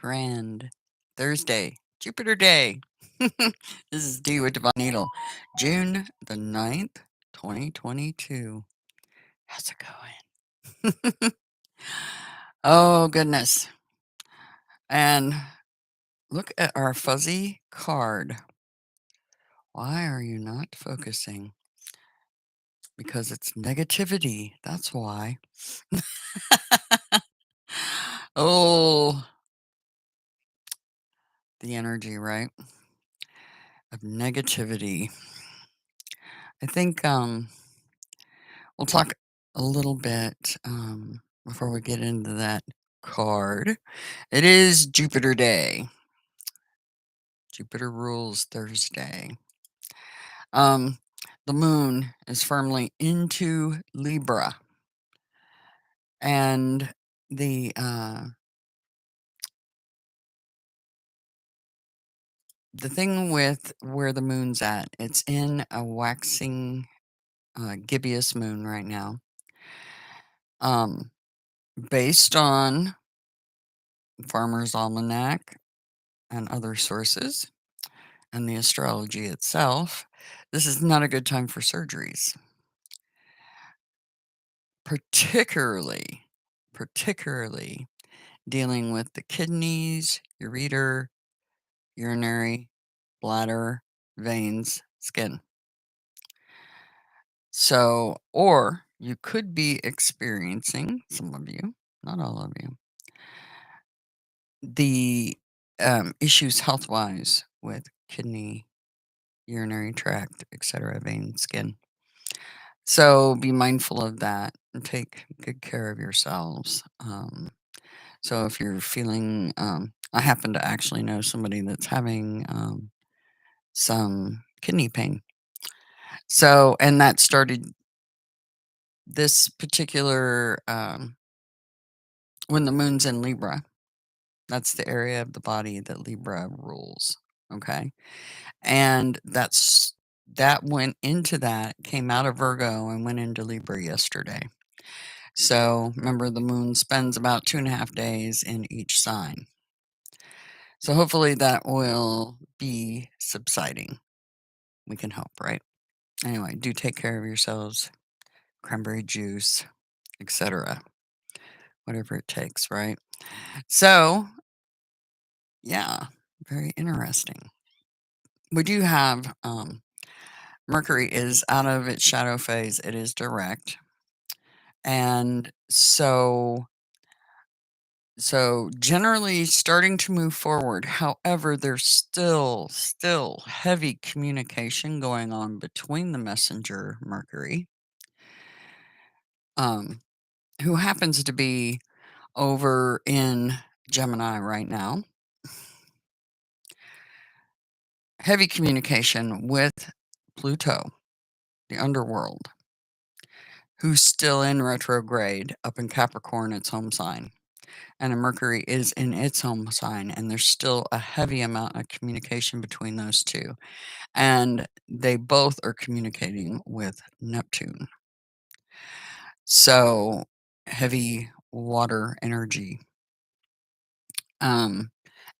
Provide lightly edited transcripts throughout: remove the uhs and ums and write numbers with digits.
grand Thursday, Jupiter Day. This is D with Divine Needle, June the 9th, 2022. How's it going? Oh, goodness. And look at our fuzzy card. Why are you not focusing? Because it's negativity. That's why. Oh, the energy, right? Of negativity. I think we'll talk a little bit before we get into that card. It is Jupiter Day. Jupiter rules Thursday. Um, the moon is firmly into Libra, and the thing with where the moon's at, it's in a waxing gibbous moon right now. Based on Farmer's Almanac and other sources and the astrology itself, this is not a good time for surgeries. Particularly dealing with the kidneys, ureter, urinary, bladder, veins, skin. So, or you could be experiencing, some of you, not all of you, the issues health wise with kidney, urinary tract, etc., vein, skin. So be mindful of that and take good care of yourselves. So if you're feeling, I happen to actually know somebody that's having some kidney pain. So, and that started this particular, when the moon's in Libra, that's the area of the body that Libra rules. Okay. And that went into that, came out of Virgo and went into Libra yesterday. So remember, the moon spends about 2.5 days in each sign. So hopefully that will be subsiding. We can hope, right? Anyway, do take care of yourselves. Cranberry juice, etc. Whatever it takes, right? So, yeah, very interesting. We do have Mercury is out of its shadow phase. It is direct. And so generally starting to move forward. However, there's still heavy communication going on between the messenger Mercury, who happens to be over in Gemini right now. Heavy communication with Pluto, the underworld, who's still in retrograde up in Capricorn, its home sign. And Mercury is in its home sign, and there's still a heavy amount of communication between those two. And they both are communicating with Neptune. So heavy water energy. And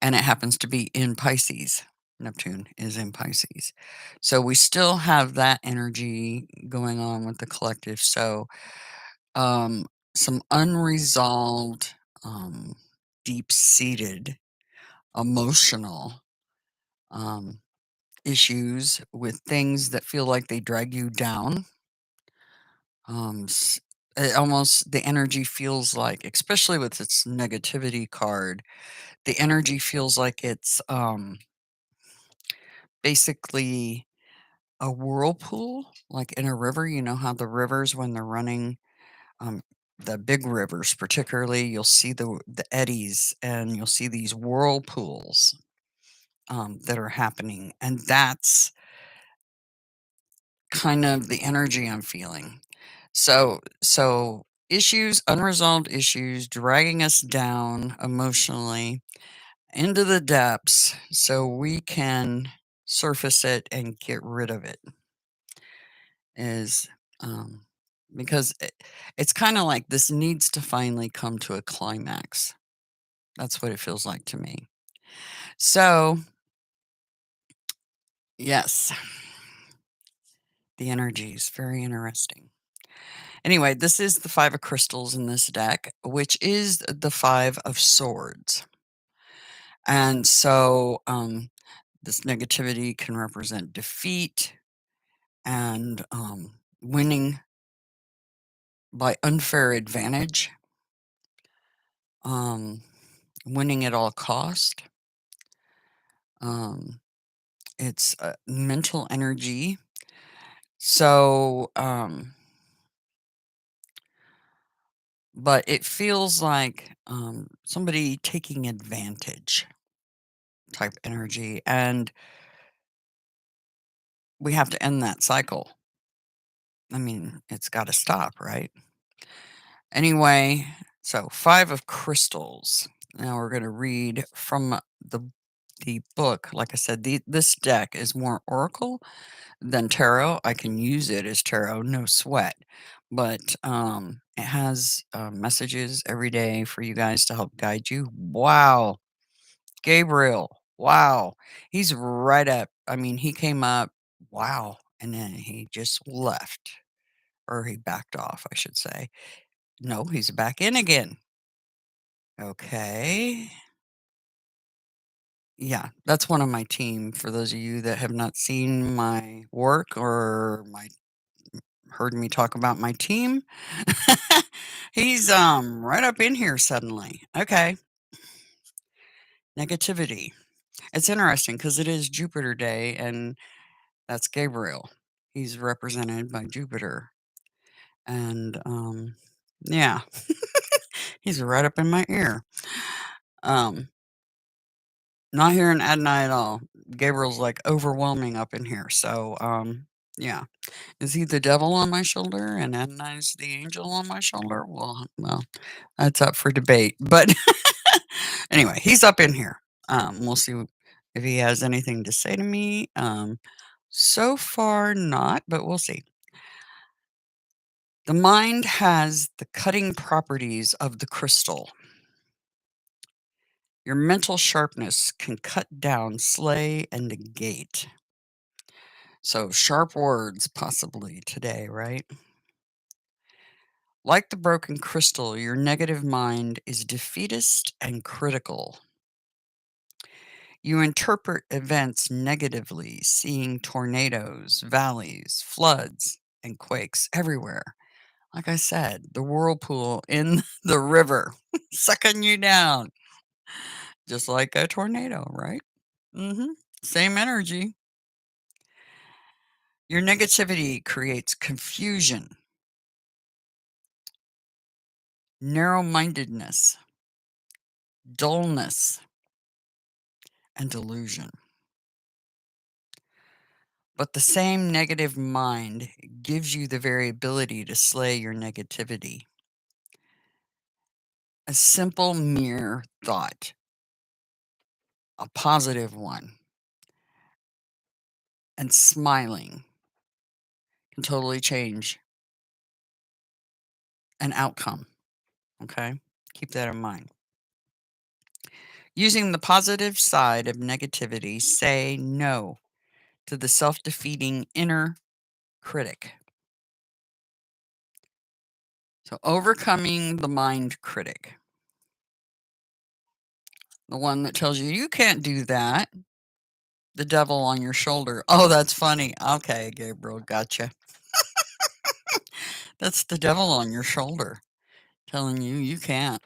it happens to be in Pisces. Neptune is in Pisces. So we still have that energy going on with the collective. So some unresolved, deep-seated emotional issues with things that feel like they drag you down. Almost the energy feels like, especially with its negativity card, the energy feels like it's basically a whirlpool, like in a river. You know how the rivers, when they're running, the big rivers particularly, you'll see the eddies and you'll see these whirlpools that are happening. And that's kind of the energy I'm feeling. So issues, unresolved issues, dragging us down emotionally into the depths so we can surface it and get rid of it is because it's kind of like this needs to finally come to a climax. That's what it feels like to me. So, yes, the energy is very interesting. Anyway, this is the 5 of crystals in this deck, which is the 5 of swords. And so, this negativity can represent defeat and winning by unfair advantage, um, winning at all cost. Um, it's mental energy. So, but it feels like somebody taking advantage type energy, and we have to end that cycle. I mean, it's got to stop, right? Anyway, so 5 of crystals. Now we're going to read from the book. Like I said, this deck is more oracle than tarot. I can use it as tarot, no sweat. But it has messages every day for you guys to help guide you. Wow, Gabriel. Wow, he's right up. I mean, he came up. Wow, and then he just left, or he backed off, I should say. No, he's back in again. Okay. Yeah, that's one of my team. For those of you that have not seen my work or heard me talk about my team, he's right up in here suddenly. Okay. Negativity. It's interesting because it is Jupiter Day, and that's Gabriel. He's represented by Jupiter. And yeah, he's right up in my ear. Um, Not hearing Adonai at all. Gabriel's, like, overwhelming up in here, so, yeah. Is he the devil on my shoulder and Adonai's the angel on my shoulder? Well, that's up for debate, but anyway, he's up in here. We'll see if he has anything to say to me. So far not, but we'll see. The mind has the cutting properties of the crystal. Your mental sharpness can cut down, slay, and negate. So, sharp words possibly today, right? Like the broken crystal, your negative mind is defeatist and critical. You interpret events negatively, seeing tornadoes, valleys, floods, and quakes everywhere. Like I said, the whirlpool in the river sucking you down, just like a tornado, right? Same energy. Your negativity creates confusion, narrow mindedness, dullness, and delusion. But the same negative mind gives you the very ability to slay your negativity. A simple, mere thought, a positive one, and smiling can totally change an outcome. Okay? Keep that in mind. Using the positive side of negativity, say no to the self defeating inner critic. So, overcoming the mind critic, the one that tells you, you can't do that, the devil on your shoulder. Oh, that's funny. Okay, Gabriel, gotcha. That's the devil on your shoulder telling you you can't.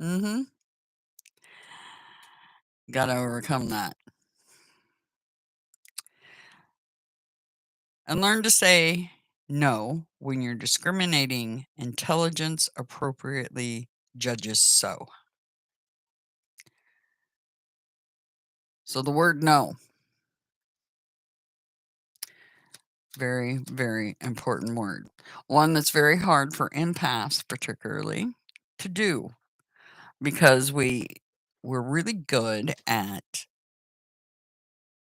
Mm-hmm. Got to overcome that. And learn to say no when you're discriminating. Intelligence appropriately judges so. So the word no, very, very important word. One that's very hard for empaths, particularly, to do because we're really good at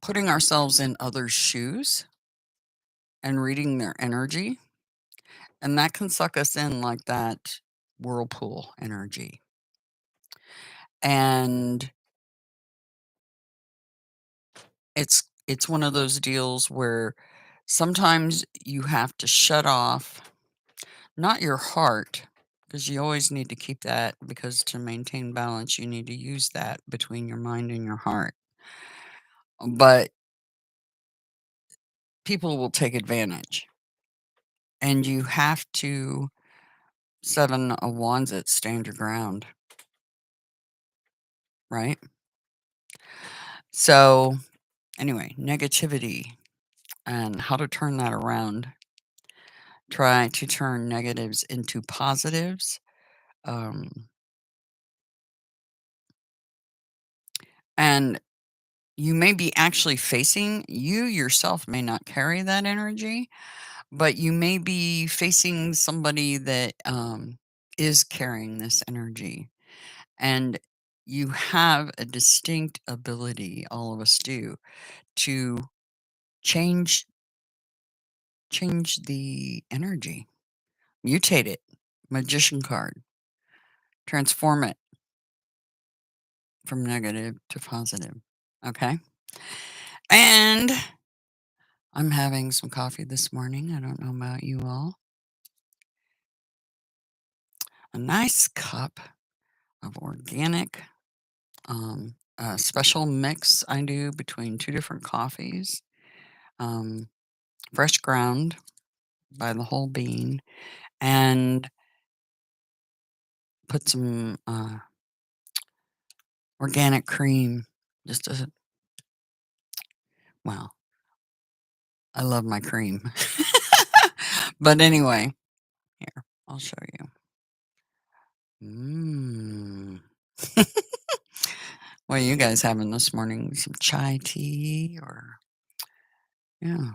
putting ourselves in others' shoes and reading their energy, and that can suck us in like that whirlpool energy. And it's one of those deals where sometimes you have to shut off, not your heart, because you always need to keep that, because to maintain balance, you need to use that between your mind and your heart. But people will take advantage, and you have to 7 of wands it, stand your ground, right? So, anyway, negativity and how to turn that around. Try to turn negatives into positives. Um, and you may be actually facing, you yourself may not carry that energy, but you may be facing somebody that is carrying this energy. And you have a distinct ability, all of us do, to change change the energy, mutate it, magician card, transform it from negative to positive. Okay? And I'm having some coffee this morning. I don't know about you all. A nice cup of organic, special mix I do between two different coffees, um, fresh ground by the whole bean, and put some organic cream. Just a well, I love my cream. But anyway, here, I'll show you. Mmm. What are you guys having this morning? Some chai tea or yeah.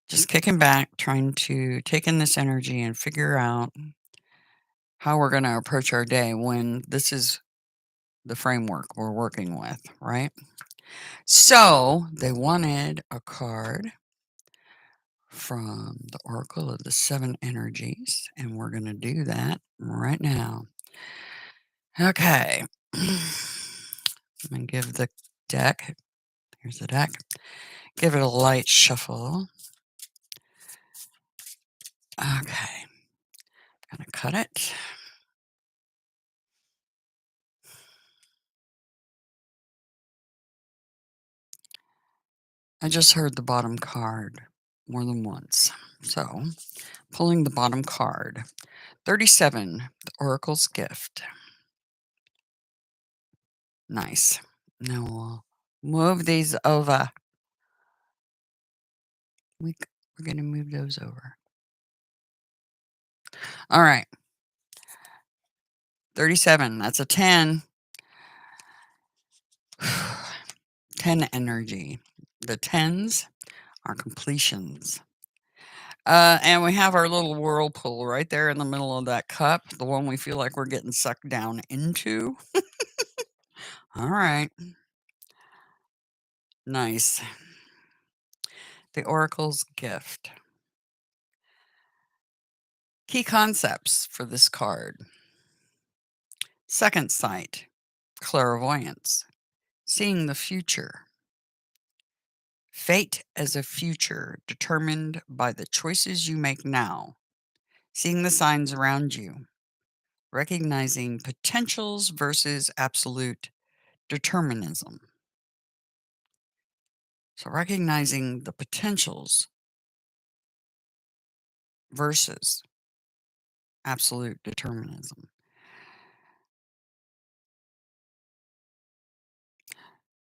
Just kicking back, trying to take in this energy and figure out how we're gonna approach our day when this is the framework we're working with, right? So they wanted a card from the Oracle of the Seven Energies, and we're gonna do that right now. Okay. I'm gonna give the deck. Here's the deck. Give it a light shuffle. Okay. Gonna cut it. I just heard the bottom card more than once. So, pulling the bottom card. 37, the Oracle's Gift. Nice. Now we'll move these over. We're going to move those over. All right. 37, that's a 10. 10 energy. The 10s are completions. And we have our little whirlpool right there in the middle of that cup, the one we feel like we're getting sucked down into. All right. Nice. The Oracle's Gift. Key concepts for this card: second sight, clairvoyance, seeing the future, fate as a future determined by the choices you make now, seeing the signs around you, recognizing potentials versus absolute determinism. So, recognizing the potentials versus absolute determinism.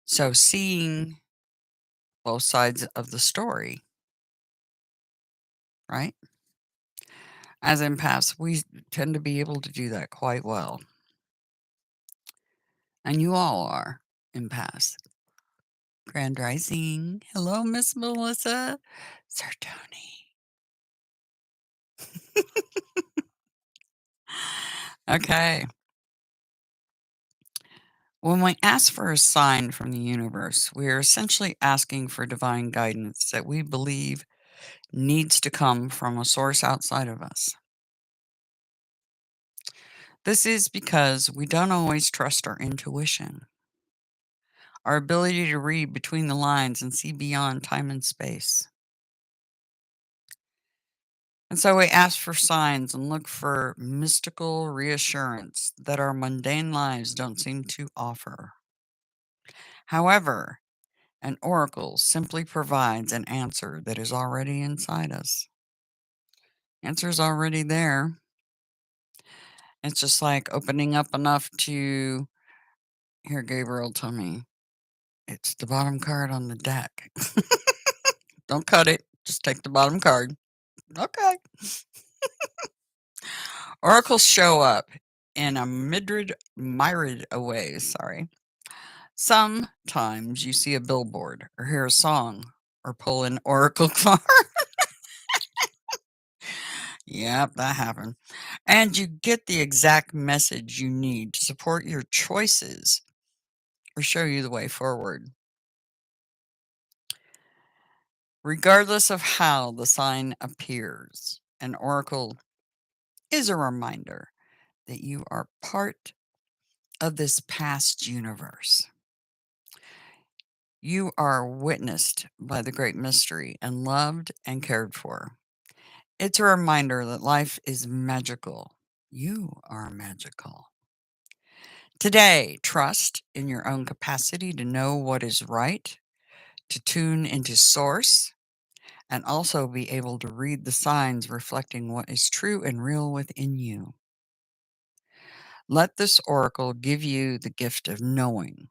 So, seeing both sides of the story, right? As empaths, we tend to be able to do that quite well. And you all are empaths. Grand Rising. Hello, Miss Melissa. Sartoni. Okay. When we ask for a sign from the universe, we are essentially asking for divine guidance that we believe needs to come from a source outside of us. This is because we don't always trust our intuition, our ability to read between the lines and see beyond time and space. And so we ask for signs and look for mystical reassurance that our mundane lives don't seem to offer. However, an oracle simply provides an answer that is already inside us. Answer's already there. It's just like opening up enough to here, Gabriel, tell me it's the bottom card on the deck. Don't cut it. Just take the bottom card. Okay. Oracles show up in a myriad of ways. Sorry. Sometimes you see a billboard or hear a song or pull an oracle card. Yep, that happened. And you get the exact message you need to support your choices or show you the way forward. Regardless of how the sign appears, an oracle is a reminder that you are part of this past universe. You are witnessed by the great mystery and loved and cared for. It's a reminder that life is magical. You are magical. Today, trust in your own capacity to know what is right, to tune into source, and also be able to read the signs reflecting what is true and real within you. Let this oracle give you the gift of knowing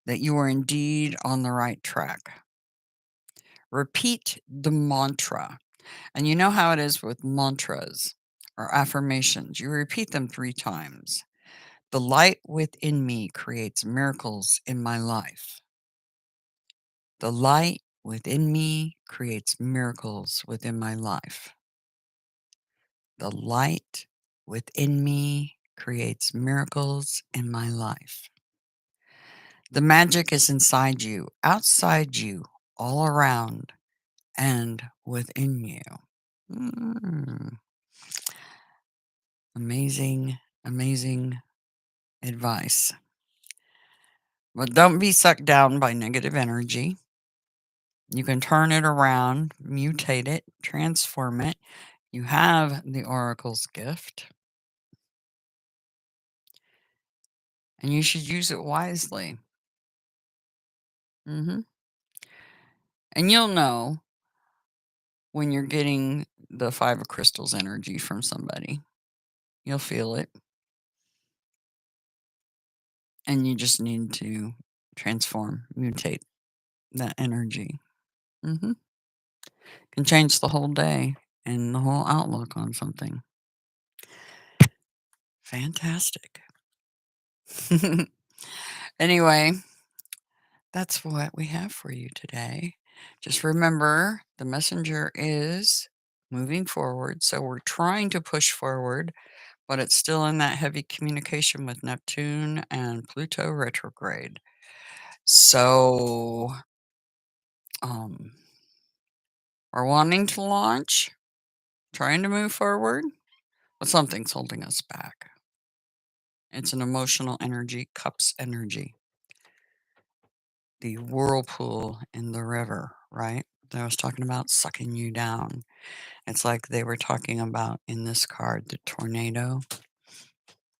that you are indeed on the right track. Repeat the mantra. And you know how it is with mantras or affirmations. You repeat them 3 times. The light within me creates miracles in my life. The light within me creates miracles within my life. The light within me creates miracles in my life. The magic is inside you, outside you, all around, and within you. Mm. Amazing, amazing advice. But don't be sucked down by negative energy. You can turn it around, mutate it, transform it. You have the oracle's gift, and you should use it wisely. hmm And you'll know when you're getting the 5 of crystals energy from somebody. You'll feel it, and you just need to transform, mutate that energy. Can change the whole day and the whole outlook on something. Fantastic. Anyway, that's what we have for you today. Just remember the messenger is moving forward. So we're trying to push forward, but it's still in that heavy communication with Neptune and Pluto retrograde. So um, we're wanting to launch, trying to move forward, but something's holding us back. It's an emotional energy, cups energy, the whirlpool in the river, right? That I was talking about sucking you down. It's like they were talking about in this card, the tornado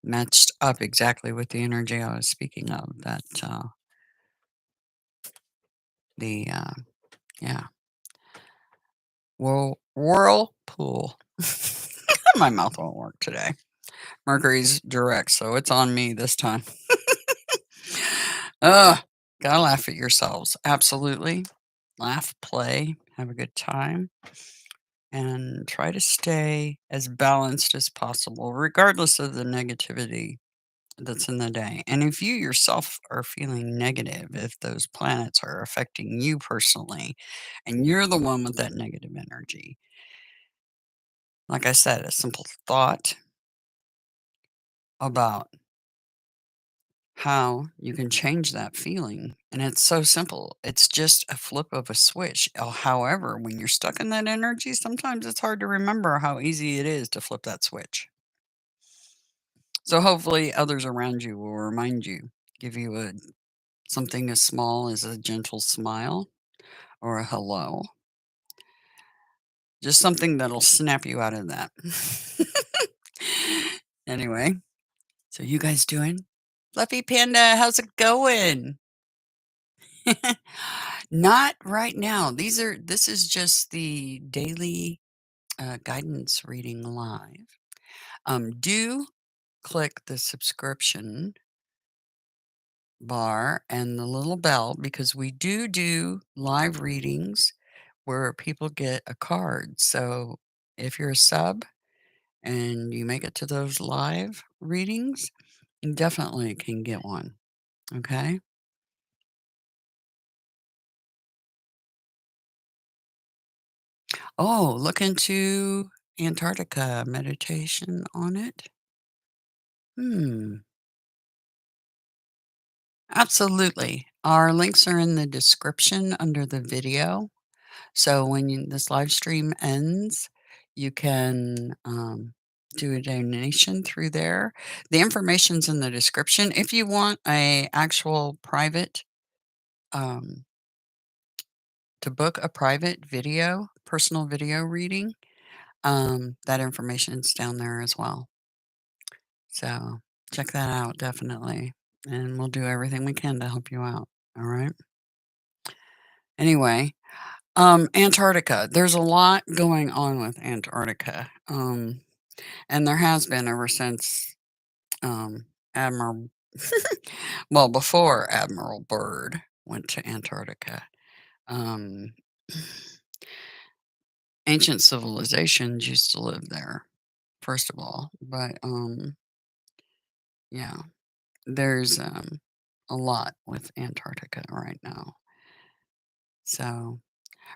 matched up exactly with the energy I was speaking of. That the yeah, whirlpool. My mouth won't work today. Mercury's direct, so it's on me this time. Ugh, gotta laugh at yourselves. Absolutely. Laugh, play, have a good time, and try to stay as balanced as possible, regardless of the negativity that's in the day. And if you yourself are feeling negative, if those planets are affecting you personally, and you're the one with that negative energy, like I said, a simple thought about how you can change that feeling. And it's so simple. It's just a flip of a switch. However, when you're stuck in that energy, sometimes it's hard to remember how easy it is to flip that switch. So hopefully others around you will remind you, give you something as small as a gentle smile or a hello, just something that'll snap you out of that. Anyway, so you guys doing? Fluffy Panda, how's it going? Not right now. This is just the daily guidance reading live. Do click the subscription bar and the little bell because we do live readings where people get a card. So if you're a sub and you make it to those live readings, you definitely can get one. Okay. Oh, look into Antarctica meditation on it. Hmm. Absolutely. Our links are in the description under the video. So when this live stream ends, you can do a donation through there. The information's in the description. If you want a actual private um, to book a private video, personal video reading, that information's down there as well. So check that out definitely, and we'll do everything we can to help you out. All right. Anyway, Antarctica. There's a lot going on with Antarctica. And there has been ever since Admiral, well, before Admiral Byrd went to Antarctica. Um, ancient civilizations used to live there, first of all. But yeah, there's a lot with Antarctica right now. So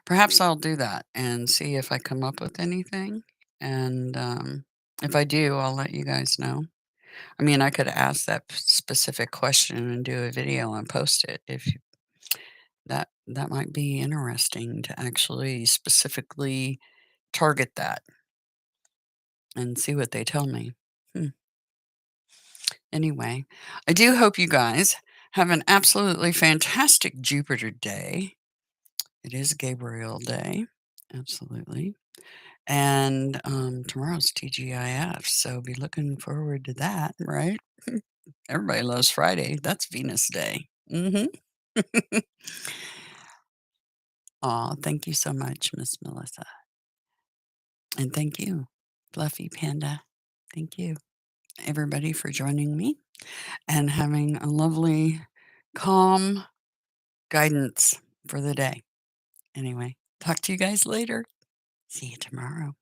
perhaps I'll do that and see if I come up with anything. And if I do, I'll let you guys know. I mean, I could ask that specific question and do a video and post it if that might be interesting to actually specifically target that and see what they tell me. Hmm. Anyway, I do hope you guys have an absolutely fantastic Jupiter day. It is Gabriel Day. Absolutely. And tomorrow's TGIF, so be looking forward to that, right? Everybody loves Friday. That's Venus Day. Aw, thank you so much, Miss Melissa. And thank you, Fluffy Panda. Thank you, everybody, for joining me and having a lovely, calm guidance for the day. Anyway, talk to you guys later. See you tomorrow.